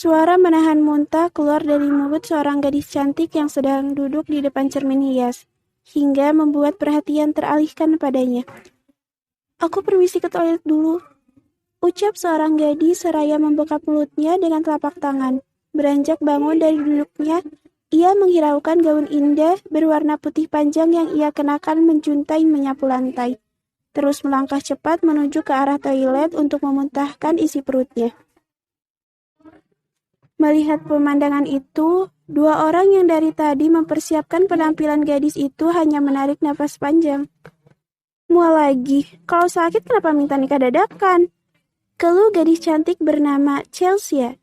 Suara menahan muntah keluar dari mulut seorang gadis cantik yang sedang duduk di depan cermin hias, hingga membuat perhatian teralihkan padanya. "Aku permisi ke toilet dulu," ucap seorang gadis seraya membuka mulutnya dengan telapak tangan. Beranjak bangun dari duduknya, ia menghiraukan gaun indah berwarna putih panjang yang ia kenakan menjuntai menyapu lantai. Terus melangkah cepat menuju ke arah toilet untuk memuntahkan isi perutnya. Melihat pemandangan itu, dua orang yang dari tadi mempersiapkan penampilan gadis itu hanya menarik napas panjang. "Mual lagi, kalau sakit kenapa minta nikah dadakan?" keluh gadis cantik bernama Chelsea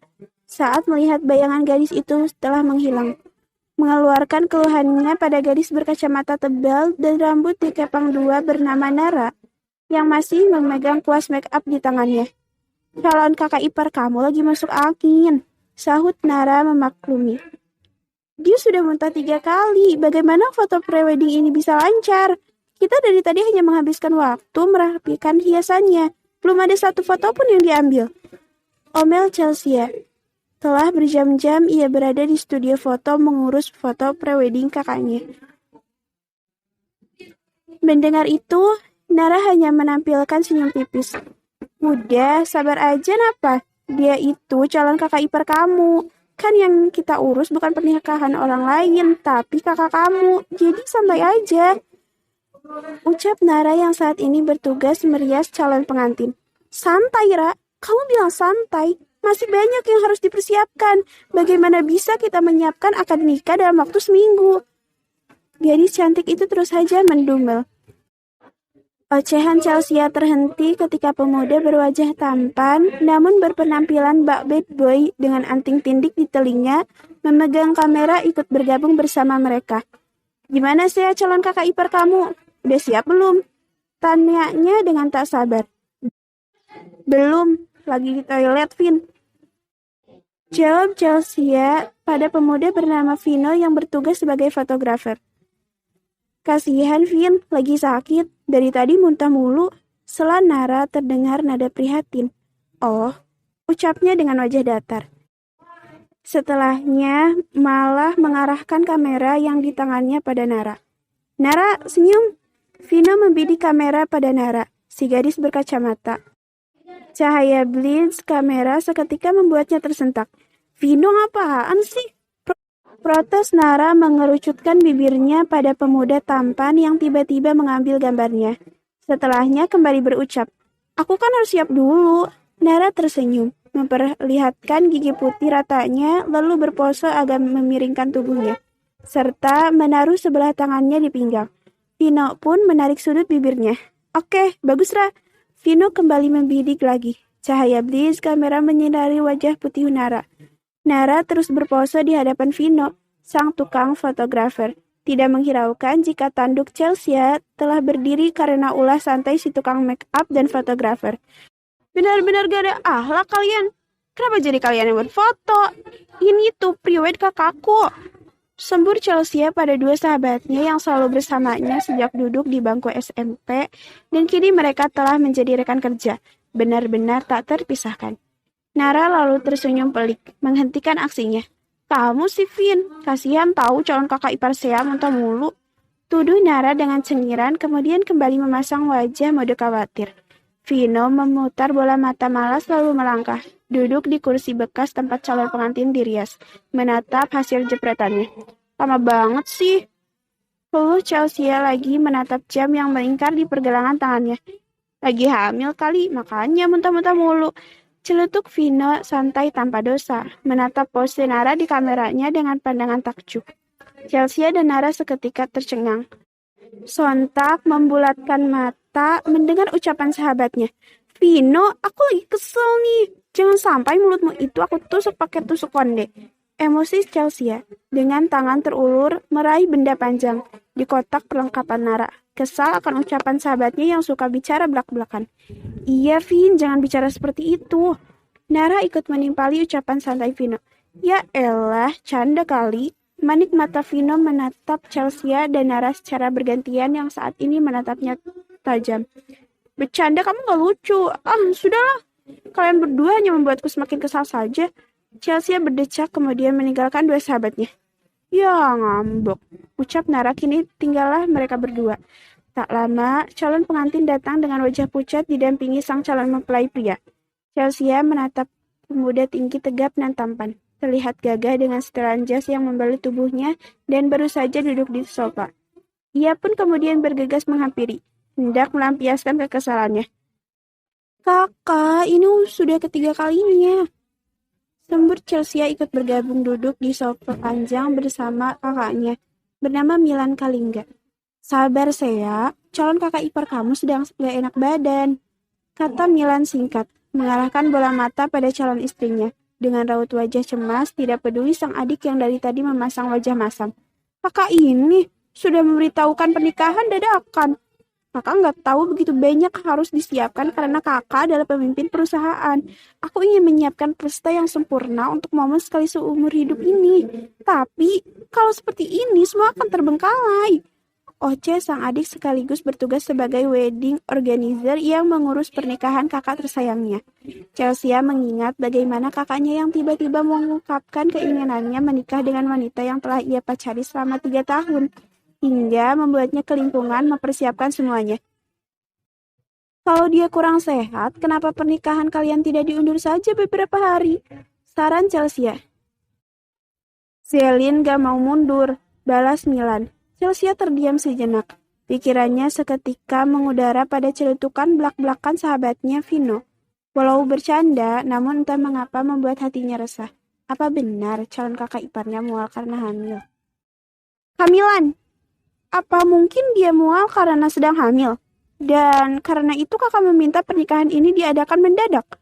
saat melihat bayangan gadis itu setelah menghilang. Mengeluarkan keluhannya pada gadis berkacamata tebal dan rambut dikepang dua bernama Nara, yang masih memegang kuas make up di tangannya. "Calon kakak ipar kamu lagi masuk angin," sahut Nara memaklumi. "Dia sudah muntah 3 kali, bagaimana foto prewedding ini bisa lancar? Kita dari tadi hanya menghabiskan waktu merapikan hiasannya, belum ada satu foto pun yang diambil," omel Chelsea. Telah berjam-jam ia berada di studio foto mengurus foto prewedding kakaknya. Mendengar itu, Nara hanya menampilkan senyum tipis. "Udah, sabar aja Napa. Dia itu calon kakak ipar kamu. Kan yang kita urus bukan pernikahan orang lain, tapi kakak kamu. Jadi santai aja," ucap Nara yang saat ini bertugas merias calon pengantin. "Santai, Ra? Kamu bilang santai? Masih banyak yang harus dipersiapkan. Bagaimana bisa kita menyiapkan akad nikah dalam waktu seminggu?" Gadis cantik itu terus saja mendumel. Ocehan Chelsea terhenti ketika pemuda berwajah tampan namun berpenampilan bak bad boy dengan anting tindik di telinga memegang kamera ikut bergabung bersama mereka. "Gimana sih calon kakak ipar kamu? Udah siap belum?" tanyanya dengan tak sabar. "Belum, lagi di toilet, Vin," jawab Chelsea pada pemuda bernama Vino yang bertugas sebagai fotografer. "Kasihan Vin, lagi sakit. Dari tadi muntah mulu," sela Nara terdengar nada prihatin. "Oh," ucapnya dengan wajah datar. Setelahnya malah mengarahkan kamera yang di tangannya pada Nara. "Nara, senyum." Vino membidik kamera pada Nara, si gadis berkacamata. Cahaya blitz kamera seketika membuatnya tersentak. "Vino, apaan sih?" protes Nara mengerucutkan bibirnya pada pemuda tampan yang tiba-tiba mengambil gambarnya. Setelahnya kembali berucap, "Aku kan harus siap dulu." Nara tersenyum, memperlihatkan gigi putih ratanya lalu berpose agak memiringkan tubuhnya, serta menaruh sebelah tangannya di pinggang. Vino pun menarik sudut bibirnya. "Oke, bagus Ra." Vino kembali membidik lagi. Cahaya blitz kamera menyinari wajah putih Nara. Nara terus berpose di hadapan Vino, sang tukang fotografer, tidak menghiraukan jika tanduk Chelsea telah berdiri karena ulah santai si tukang make up dan fotografer. "Benar-benar gak ada akhlak kalian. Kenapa jadi kalian yang berfoto? Ini tuh priwed kakakku," sembur Chelsea pada dua sahabatnya yang selalu bersamanya sejak duduk di bangku SMP dan kini mereka telah menjadi rekan kerja, benar-benar tak terpisahkan. Nara lalu tersenyum pelik, menghentikan aksinya. "Kamu sih, Vin, kasihan tahu calon kakak ipar saya muntah mulu," tuduh Nara dengan cengiran kemudian kembali memasang wajah mode khawatir. Vino memutar bola mata malas lalu melangkah, duduk di kursi bekas tempat calon pengantin dirias, menatap hasil jepretannya. "Lama banget sih," keluh Chelsea lagi menatap jam yang melingkar di pergelangan tangannya. "Lagi hamil kali, makanya muntah-muntah mulu," celetuk Vino santai tanpa dosa, menatap pose Nara di kameranya dengan pandangan takjub. Chelsea dan Nara seketika tercengang. Sontak membulatkan mata mendengar ucapan sahabatnya. "Vino, aku lagi kesel nih. Jangan sampai mulutmu itu aku tusuk pakai tusuk konde." Emosi Chelsea dengan tangan terulur meraih benda panjang di kotak perlengkapan Nara. Kesal akan ucapan sahabatnya yang suka bicara belak-belakan. "Iya, Vin, jangan bicara seperti itu." Nara ikut menimpali ucapan santai Vino. "Ya elah, canda kali." Manik mata Vino menatap Chelsea dan Nara secara bergantian yang saat ini menatapnya tajam. "Bercanda kamu gak lucu." "Ah, sudahlah. Kalian berdua hanya membuatku semakin kesal saja." Chelsea berdecak kemudian meninggalkan dua sahabatnya. Ya ngambek, ucap Nara. Kini tinggallah mereka berdua. Tak lama, calon pengantin datang dengan wajah pucat didampingi sang calon mempelai pria. Chelsea menatap pemuda tinggi, tegap, dan tampan. Terlihat gagah dengan setelan jas yang membalut tubuhnya dan baru saja duduk di sofa. Ia pun kemudian bergegas menghampiri, hendak melampiaskan kekesalannya. Kakak, ini sudah ketiga kalinya. Sembur Chelsea ikut bergabung duduk di sofa panjang bersama kakaknya, bernama Milan Kalingga. Sabar Sea, calon kakak ipar kamu sedang gak enak badan, kata Milan singkat, mengarahkan bola mata pada calon istrinya. Dengan raut wajah cemas, tidak peduli sang adik yang dari tadi memasang wajah masam. Kakak ini sudah memberitahukan pernikahan dadakan. Kakak nggak tahu begitu banyak harus disiapkan karena kakak adalah pemimpin perusahaan. Aku ingin menyiapkan pesta yang sempurna untuk momen sekali seumur hidup ini. Tapi kalau seperti ini semua akan terbengkalai. Oce, sang adik sekaligus bertugas sebagai wedding organizer yang mengurus pernikahan kakak tersayangnya. Chelsea mengingat bagaimana kakaknya yang tiba-tiba mengungkapkan keinginannya menikah dengan wanita yang telah ia pacari selama 3 tahun. Hingga membuatnya kelimpungan mempersiapkan semuanya. Kalau dia kurang sehat, kenapa pernikahan kalian tidak diundur saja beberapa hari? Saran Chelsea. Celine gak mau mundur, balas Milan. Chelsea terdiam sejenak. Pikirannya seketika mengudara pada celutukan belak-belakan sahabatnya Vino. Walau bercanda, namun entah mengapa membuat hatinya resah. Apa benar calon kakak iparnya mual karena hamil? Hamilan! Apa mungkin dia mual karena sedang hamil? Dan karena itu kakak meminta pernikahan ini diadakan mendadak?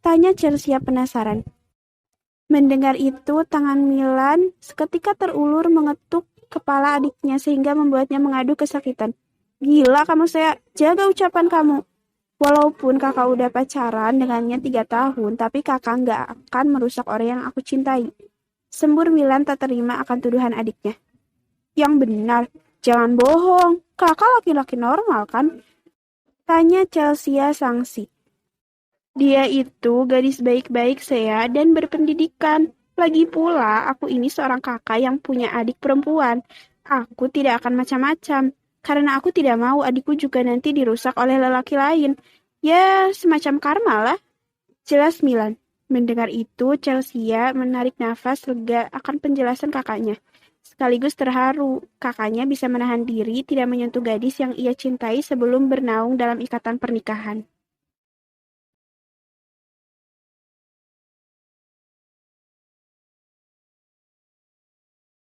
Tanya Chelsea penasaran. Mendengar itu, tangan Milan seketika terulur mengetuk kepala adiknya sehingga membuatnya mengadu kesakitan. Gila kamu, saya jaga ucapan kamu. Walaupun kakak udah pacaran dengannya 3 tahun, tapi kakak nggak akan merusak orang yang aku cintai. Sembur Milan tak terima akan tuduhan adiknya. Yang benar. Jangan bohong, kakak laki-laki normal kan? Tanya Chelsea sangsi. Dia itu gadis baik-baik Sea dan berpendidikan. Lagi pula, aku ini seorang kakak yang punya adik perempuan. Aku tidak akan macam-macam, karena aku tidak mau adikku juga nanti dirusak oleh lelaki lain. Ya, semacam karma lah. Jelas Milan. Mendengar itu, Chelsea menarik nafas lega akan penjelasan kakaknya. Sekaligus terharu, kakaknya bisa menahan diri tidak menyentuh gadis yang ia cintai sebelum bernaung dalam ikatan pernikahan.